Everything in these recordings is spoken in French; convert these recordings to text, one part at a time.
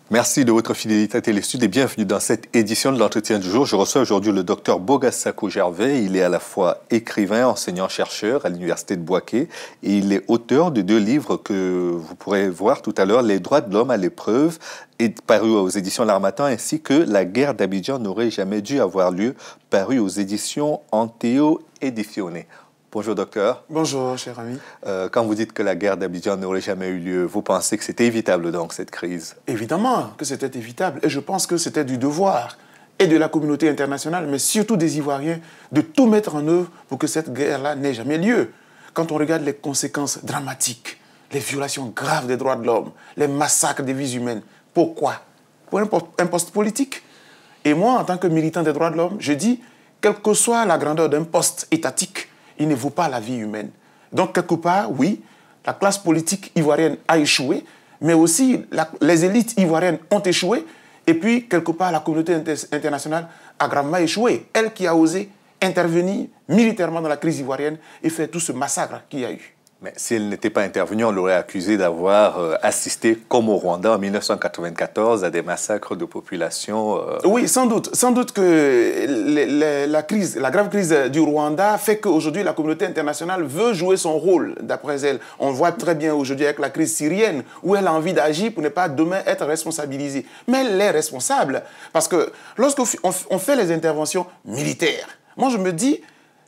Merci de votre fidélité à Télésud et bienvenue dans cette édition de l'entretien du jour. Je reçois aujourd'hui le docteur Bogassako Gervais. Il est à la fois écrivain, enseignant-chercheur à l'Université de Bouaké et il est auteur de 2 livres que vous pourrez voir tout à l'heure, Les droits de l'homme à l'épreuve, paru aux éditions L'Harmattan, ainsi que La guerre d'Abidjan n'aurait jamais dû avoir lieu, paru aux éditions Anteo Edizione. Bonjour docteur. Bonjour cher ami. Quand vous dites que la guerre d'Abidjan n'aurait jamais eu lieu, vous pensez que c'était évitable donc cette crise? Évidemment que c'était évitable et je pense que c'était du devoir et de la communauté internationale, mais surtout des Ivoiriens, de tout mettre en œuvre pour que cette guerre-là n'ait jamais lieu. Quand on regarde les conséquences dramatiques, les violations graves des droits de l'homme, les massacres des vies humaines, pourquoi? Pour un poste politique. Et moi, en tant que militant des droits de l'homme, je dis, quelle que soit la grandeur d'un poste étatique, il ne vaut pas la vie humaine. Donc, quelque part, oui, la classe politique ivoirienne a échoué, mais aussi les élites ivoiriennes ont échoué, et puis, quelque part, la communauté internationale a gravement échoué. Elle qui a osé intervenir militairement dans la crise ivoirienne et faire tout ce massacre qu'il y a eu. Mais si elle n'était pas intervenue, on l'aurait accusée d'avoir assisté, comme au Rwanda en 1994, à des massacres de population. Oui, sans doute. Sans doute que la grave crise du Rwanda fait qu'aujourd'hui, la communauté internationale veut jouer son rôle, d'après elle. On voit très bien aujourd'hui avec la crise syrienne, où elle a envie d'agir pour ne pas demain être responsabilisée. Mais elle est responsable, parce que lorsqu'on fait les interventions militaires, moi je me dis,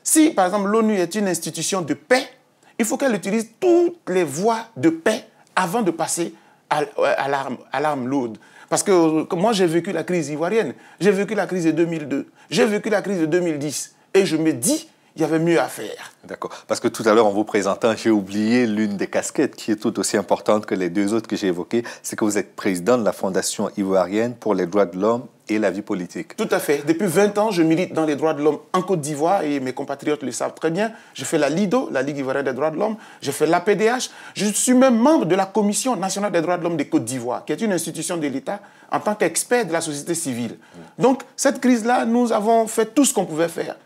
si par exemple l'ONU est une institution de paix, il faut qu'elle utilise toutes les voies de paix avant de passer à l'arme lourde. Parce que moi, j'ai vécu la crise ivoirienne, j'ai vécu la crise de 2002, j'ai vécu la crise de 2010. Et je me dis, il y avait mieux à faire. D'accord. Parce que tout à l'heure, en vous présentant, j'ai oublié l'une des casquettes qui est tout aussi importante que les 2 autres que j'ai évoquées, c'est que vous êtes président de la Fondation ivoirienne pour les droits de l'homme et la vie politique. Tout à fait. Depuis 20 ans, je milite dans les droits de l'homme en Côte d'Ivoire et mes compatriotes le savent très bien. Je fais la LIDO, la Ligue ivoirienne des droits de l'homme. Je fais l'APDH. Je suis même membre de la Commission nationale des droits de l'homme de Côte d'Ivoire, qui est une institution de l'État en tant qu'expert de la société civile. Donc, cette crise-là, nous avons fait tout ce qu'on pouvait faire.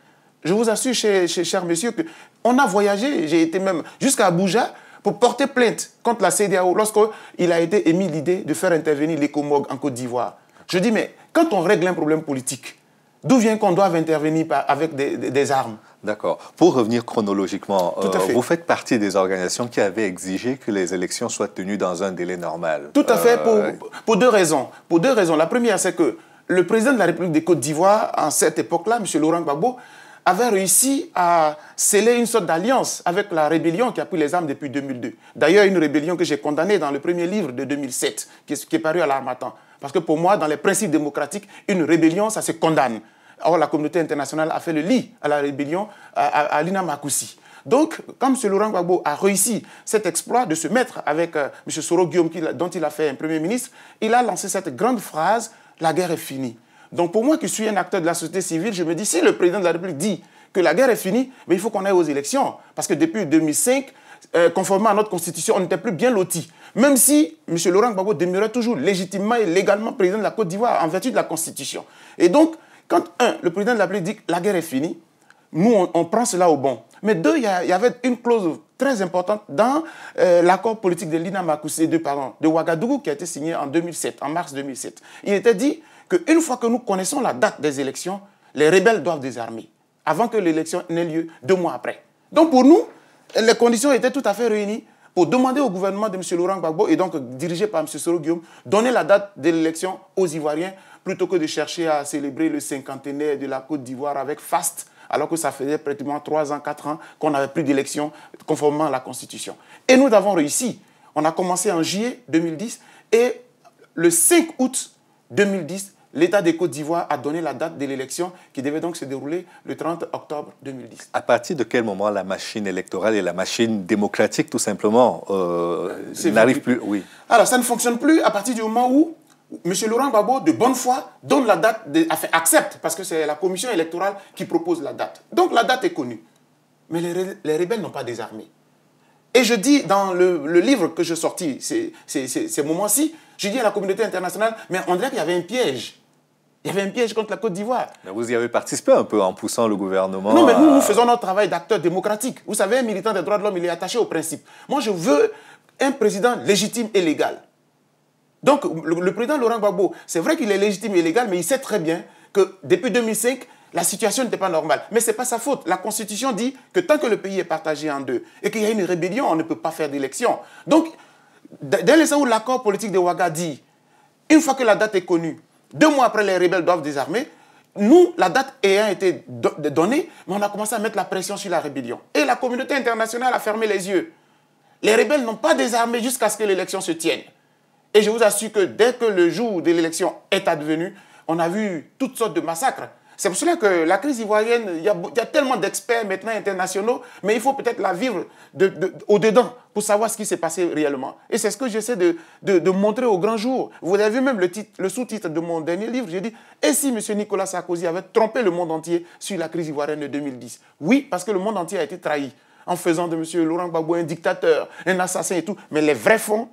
Je vous assure, cher monsieur, qu'on a voyagé, j'ai été même jusqu'à Abuja pour porter plainte contre la CEDEAO lorsqu'il a été émis l'idée de faire intervenir l'ECOMOG en Côte d'Ivoire. Je dis, mais quand on règle un problème politique, d'où vient qu'on doive intervenir avec des armes? D'accord. Pour revenir chronologiquement, vous faites partie des organisations qui avaient exigé que les élections soient tenues dans un délai normal. Tout à fait, pour 2 raisons. Pour 2 raisons. La première, c'est que le président de la République de Côte d'Ivoire, en cette époque-là, M. Laurent Gbagbo, avait réussi à sceller une sorte d'alliance avec la rébellion qui a pris les armes depuis 2002. D'ailleurs, une rébellion que j'ai condamnée dans le premier livre de 2007, qui est paru à l'Harmattan. Parce que pour moi, dans les principes démocratiques, une rébellion, ça se condamne. Or, la communauté internationale a fait le lit à la rébellion à Lina Makoussi. Donc, quand M. Laurent Gbagbo a réussi cet exploit de se mettre avec M. Soro Guillaume, dont il a fait un premier ministre, il a lancé cette grande phrase « La guerre est finie ». Donc pour moi qui suis un acteur de la société civile, je me dis, si le président de la République dit que la guerre est finie, mais il faut qu'on aille aux élections. Parce que depuis 2005, conformément à notre constitution, on n'était plus bien lotis. Même si M. Laurent Gbagbo demeurait toujours légitimement et légalement président de la Côte d'Ivoire en vertu de la constitution. Et donc, quand le président de la République dit que la guerre est finie, nous, on prend cela au bon. Mais 2, il y avait une clause très importante dans l'accord politique de Lina Makoussi, de Ouagadougou, qui a été signé en 2007, en mars 2007. Il était dit qu'une fois que nous connaissons la date des élections, les rebelles doivent désarmer, avant que l'élection n'ait lieu 2 mois après. Donc pour nous, les conditions étaient tout à fait réunies pour demander au gouvernement de M. Laurent Gbagbo, et donc dirigé par M. Soro Guillaume, donner la date de l'élection aux Ivoiriens, plutôt que de chercher à célébrer le 50e de la Côte d'Ivoire avec faste, alors que ça faisait pratiquement 3 ans, 4 ans qu'on n'avait plus d'élection conformément à la Constitution. Et nous avons réussi. On a commencé en juillet 2010 et le 5 août 2010, l'État de Côte d'Ivoire a donné la date de l'élection qui devait donc se dérouler le 30 octobre 2010. À partir de quel moment la machine électorale et la machine démocratique, tout simplement, n'arrivent plus? Oui. Alors, ça ne fonctionne plus à partir du moment où M. Laurent Gbagbo, de bonne foi, donne la date, accepte, parce que c'est la commission électorale qui propose la date. Donc, la date est connue. Mais les rebelles n'ont pas désarmé. Et je dis dans le livre que j'ai sorti, ces moments-ci, je dis à la communauté internationale, mais on dirait qu'il y avait un piège. Il y avait un piège contre la Côte d'Ivoire. Mais vous y avez participé un peu en poussant le gouvernement. Non, mais nous faisons notre travail d'acteur démocratique. Vous savez, un militant des droits de l'homme, il est attaché au principe. Moi, je veux un président légitime et légal. Donc, le président Laurent Gbagbo, c'est vrai qu'il est légitime et légal, mais il sait très bien que depuis 2005, la situation n'était pas normale. Mais ce n'est pas sa faute. La Constitution dit que tant que le pays est partagé en deux et qu'il y a une rébellion, on ne peut pas faire d'élection. Donc, dès l'instant où l'accord politique de Ouaga dit, une fois que la date est connue, 2 mois après, les rebelles doivent désarmer. Nous, la date ayant été donnée, mais on a commencé à mettre la pression sur la rébellion. Et la communauté internationale a fermé les yeux. Les rebelles n'ont pas désarmé jusqu'à ce que l'élection se tienne. Et je vous assure que dès que le jour de l'élection est advenu, on a vu toutes sortes de massacres. C'est pour cela que la crise ivoirienne, il y a tellement d'experts maintenant internationaux, mais il faut peut-être la vivre au-dedans pour savoir ce qui s'est passé réellement. Et c'est ce que j'essaie de montrer au grand jour. Vous avez vu même le sous-titre de mon dernier livre, j'ai dit « Et si M. Nicolas Sarkozy avait trompé le monde entier sur la crise ivoirienne de 2010 ?» Oui, parce que le monde entier a été trahi en faisant de M. Laurent Gbagbo un dictateur, un assassin et tout. Mais le vrai fond,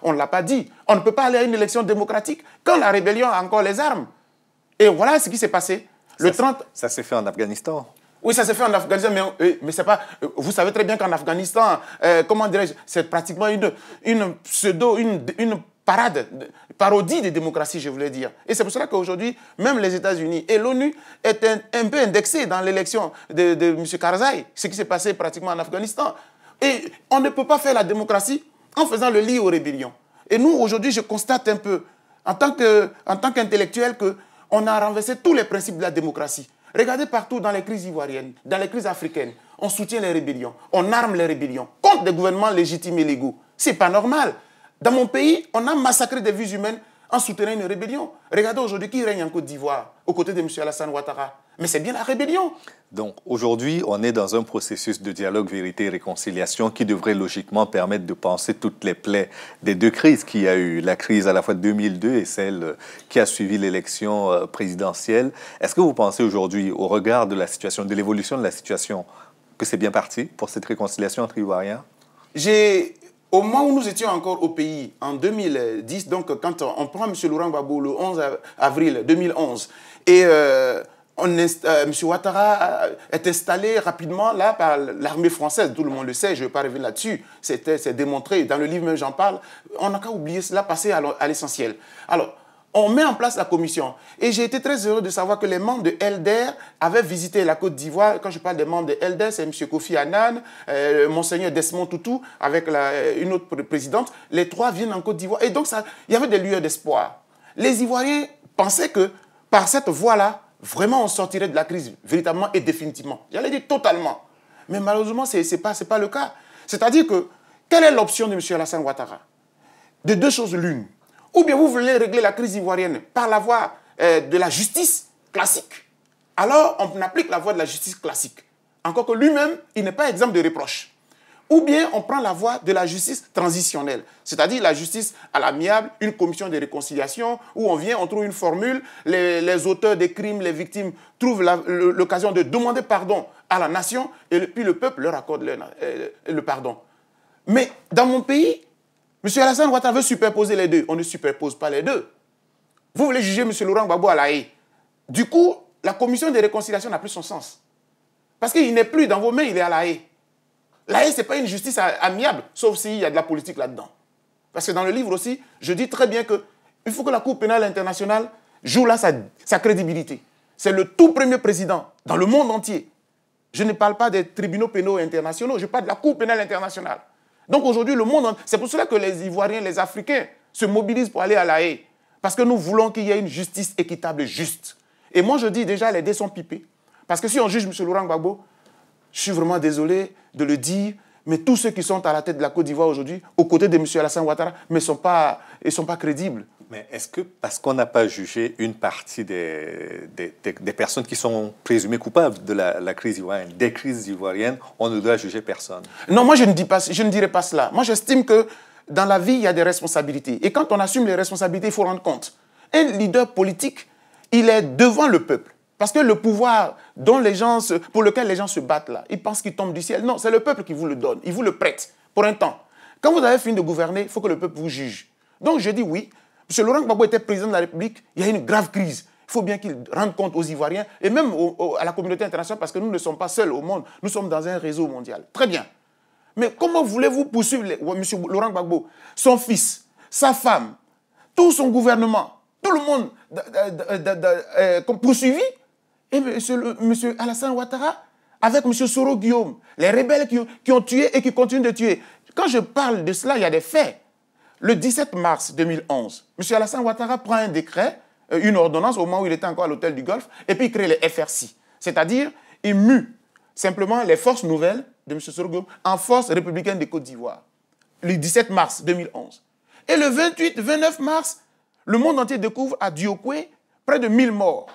on ne l'a pas dit. On ne peut pas aller à une élection démocratique quand la rébellion a encore les armes. Et voilà ce qui s'est passé. Ça s'est fait en Afghanistan. Oui, ça s'est fait en Afghanistan, mais c'est pas... Vous savez très bien qu'en Afghanistan, comment dirais-je, c'est pratiquement une parodie de démocratie, je voulais dire. Et c'est pour cela qu'aujourd'hui, même les États-Unis et l'ONU est un peu indexés dans l'élection de M. Karzai, ce qui s'est passé pratiquement en Afghanistan. Et on ne peut pas faire la démocratie en faisant le lit aux rébellions. Et nous, aujourd'hui, je constate un peu, en tant qu'intellectuel, qu'on a renversé tous les principes de la démocratie. Regardez partout dans les crises ivoiriennes, dans les crises africaines, on soutient les rébellions, on arme les rébellions contre des gouvernements légitimes et légaux. C'est pas normal. Dans mon pays, on a massacré des vies humaines en soutenant une rébellion. Regardez aujourd'hui qui règne en Côte d'Ivoire, aux côtés de M. Alassane Ouattara. Mais c'est bien la rébellion. Donc aujourd'hui, on est dans un processus de dialogue, vérité et réconciliation qui devrait logiquement permettre de penser toutes les plaies des 2 crises qu'il y a eu. La crise à la fois de 2002 et celle qui a suivi l'élection présidentielle. Est-ce que vous pensez aujourd'hui, au regard de la situation, de l'évolution de la situation, que c'est bien parti pour cette réconciliation entre Ivoiriens? Au moment où nous étions encore au pays, en 2010, donc quand on prend M. Laurent Gbagbo le 11 avril 2011, et M. Ouattara est installé rapidement là par l'armée française, tout le monde le sait, je ne vais pas revenir là-dessus, c'est démontré, dans le livre même j'en parle, on n'a qu'à oublier cela, passer à l'essentiel. Alors, on met en place la commission. Et j'ai été très heureux de savoir que les membres de ELDER avaient visité la Côte d'Ivoire. Quand je parle des membres de ELDER, c'est M. Kofi Annan, Monseigneur Desmond Tutu, avec une autre présidente. Les 3 viennent en Côte d'Ivoire. Et donc, il y avait des lueurs d'espoir. Les Ivoiriens pensaient que par cette voie-là, vraiment, on sortirait de la crise, véritablement et définitivement. J'allais dire totalement. Mais malheureusement, ce n'est pas le cas. C'est-à-dire que, quelle est l'option de M. Alassane Ouattara? De 2 choses l'une. Ou bien vous voulez régler la crise ivoirienne par la voie de la justice classique. Alors, on applique la voie de la justice classique. Encore que lui-même, il n'est pas exempt de reproches. Ou bien, on prend la voie de la justice transitionnelle. C'est-à-dire la justice à l'amiable, une commission de réconciliation, où on trouve une formule, les auteurs des crimes, les victimes, trouvent l'occasion de demander pardon à la nation, et puis le peuple leur accorde le pardon. Mais dans mon pays, M. Alassane Ouattara veut superposer les 2. On ne superpose pas les 2. Vous voulez juger M. Laurent Gbagbo à La Haye. Du coup, la commission de réconciliation n'a plus son sens. Parce qu'il n'est plus dans vos mains, il est à La Haye. La Haye, ce n'est pas une justice amiable, sauf s'il y a de la politique là-dedans. Parce que dans le livre aussi, je dis très bien qu'il faut que la Cour pénale internationale joue là sa crédibilité. C'est le tout premier président dans le monde entier. Je ne parle pas des tribunaux pénaux internationaux, je parle de la Cour pénale internationale. Donc aujourd'hui, le monde, c'est pour cela que les Ivoiriens, les Africains se mobilisent pour aller à La Haye. Parce que nous voulons qu'il y ait une justice équitable et juste. Et moi, je dis déjà, les dés sont pipés. Parce que si on juge M. Laurent Gbagbo, je suis vraiment désolé de le dire, mais tous ceux qui sont à la tête de la Côte d'Ivoire aujourd'hui, aux côtés de M. Alassane Ouattara, ils ne sont pas crédibles. Mais est-ce que, parce qu'on n'a pas jugé une partie des personnes qui sont présumées coupables de la crise ivoirienne, des crises ivoiriennes, on ne doit juger personne? Non, moi je ne dirais pas cela. Moi j'estime que dans la vie, il y a des responsabilités. Et quand on assume les responsabilités, il faut rendre compte. Un leader politique, il est devant le peuple. Parce que le pouvoir pour lequel les gens se battent là, ils pensent qu'il tombe du ciel. Non, c'est le peuple qui vous le donne, il vous le prête pour un temps. Quand vous avez fini de gouverner, il faut que le peuple vous juge. Donc je dis oui. M. Laurent Gbagbo était président de la République, il y a une grave crise. Il faut bien qu'il rende compte aux Ivoiriens et même à la communauté internationale, parce que nous ne sommes pas seuls au monde, nous sommes dans un réseau mondial. Très bien. Mais comment voulez-vous poursuivre M. Laurent Gbagbo, son fils, sa femme, tout son gouvernement, tout le monde poursuivi? Et M. Alassane Ouattara, avec M. Soro Guillaume, les rebelles qui ont tué et qui continuent de tuer. Quand je parle de cela, il y a des faits. Le 17 mars 2011, M. Alassane Ouattara prend un décret, une ordonnance au moment où il était encore à l'hôtel du Golfe, et puis il crée les FRC. C'est-à-dire, il mue simplement les forces nouvelles de M. Soro Guillaume en force républicaine de Côte d'Ivoire. Le 17 mars 2011. Et le 29 mars, le monde entier découvre à Diokwe près de 1000 morts.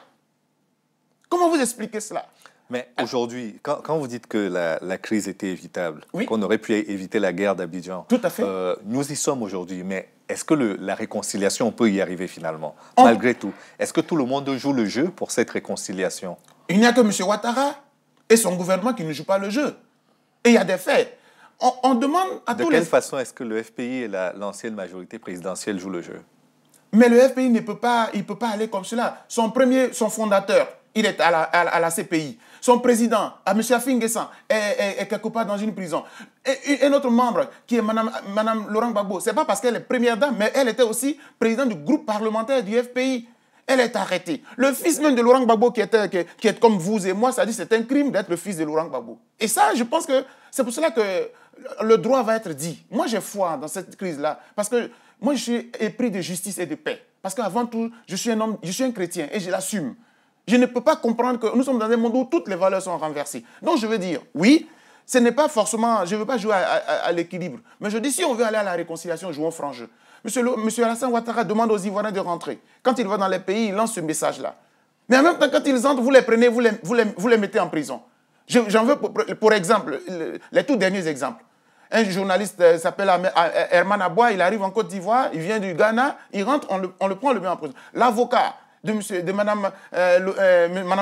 Comment vous expliquez cela? Mais aujourd'hui, quand vous dites que la crise était évitable, oui, qu'on aurait pu éviter la guerre d'Abidjan, tout à fait. Nous y sommes aujourd'hui, mais est-ce que la réconciliation, on peut y arriver finalement, malgré tout? Est-ce que tout le monde joue le jeu pour cette réconciliation? Il n'y a que M. Ouattara et son gouvernement qui ne jouent pas le jeu. Et il y a des faits. On demande à tous les... De quelle façon est-ce que le FPI et l'ancienne majorité présidentielle jouent le jeu? Mais le FPI ne peut pas, aller comme cela. Son fondateur, il est à la CPI. Son président, M. Afin-Guessan, est quelque part dans une prison. Et un autre membre, qui est Mme Laurent Gbagbo, ce n'est pas parce qu'elle est première dame, mais elle était aussi présidente du groupe parlementaire du FPI. Elle est arrêtée. Le fils même de Laurent Gbagbo, qui est comme vous et moi, ça dit que c'est un crime d'être le fils de Laurent Gbagbo. Et ça, je pense que c'est pour cela que le droit va être dit. Moi, j'ai foi dans cette crise-là, parce que moi, je suis épris de justice et de paix. Parce qu'avant tout, je suis un chrétien et je l'assume. Je ne peux pas comprendre que nous sommes dans un monde où toutes les valeurs sont renversées. Donc, je veux dire, oui, ce n'est pas forcément... Je ne veux pas jouer à l'équilibre. Mais je dis, si on veut aller à la réconciliation, jouons franc jeu. Monsieur Alassane Ouattara demande aux Ivoiriens de rentrer. Quand il va dans les pays, il lance ce message-là. Mais en même temps, quand ils entrent, vous les prenez, vous les mettez en prison. J'en veux pour exemple, les tout derniers exemples. Un journaliste s'appelle Herman Aboua, il arrive en Côte d'Ivoire, il vient du Ghana, il rentre, on le prend, on le met en prison. L'avocat de Mme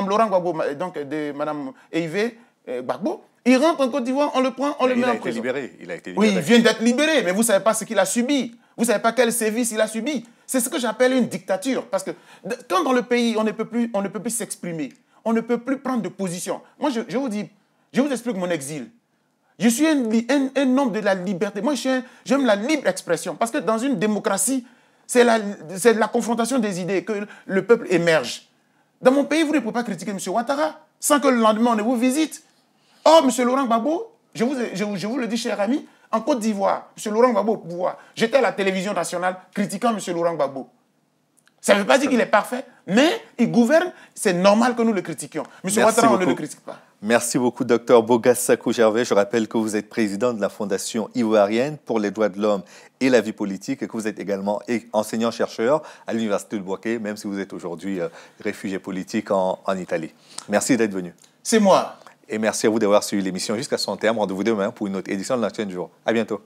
Laurent Gbagbo, donc de Mme Eivé Gbagbo, il rentre en Côte d'Ivoire, on le prend, on le met en prison. Il a été libéré. Oui, il vient d'être libéré, mais vous ne savez pas ce qu'il a subi. Vous ne savez pas quel sévice il a subi. C'est ce que j'appelle une dictature. Parce que quand dans le pays, on ne peut plus s'exprimer, on ne peut plus prendre de position. Moi, je vous explique mon exil. Je suis un homme de la liberté. Moi, j'aime la libre expression. Parce que dans une démocratie, c'est la confrontation des idées que le peuple émerge. Dans mon pays, vous ne pouvez pas critiquer M. Ouattara sans que le lendemain, on ne vous visite. Or, M. Laurent Gbagbo, je vous le dis, cher ami, en Côte d'Ivoire, M. Laurent Gbagbo au pouvoir, j'étais à la télévision nationale critiquant M. Laurent Gbagbo. Ça ne veut pas dire qu'il est parfait, mais il gouverne, c'est normal que nous le critiquions. M. Ouattara, on ne le critique pas. Merci beaucoup, Dr Bogas Sakou-Gervais. Je rappelle que vous êtes président de la Fondation ivoirienne pour les droits de l'homme et la vie politique et que vous êtes également enseignant-chercheur à l'Université de Bouaké, même si vous êtes aujourd'hui réfugié politique en Italie. Merci d'être venu. C'est moi. Et merci à vous d'avoir suivi l'émission jusqu'à son terme. Rendez-vous demain pour une autre édition de l'Ancien du jour. À bientôt.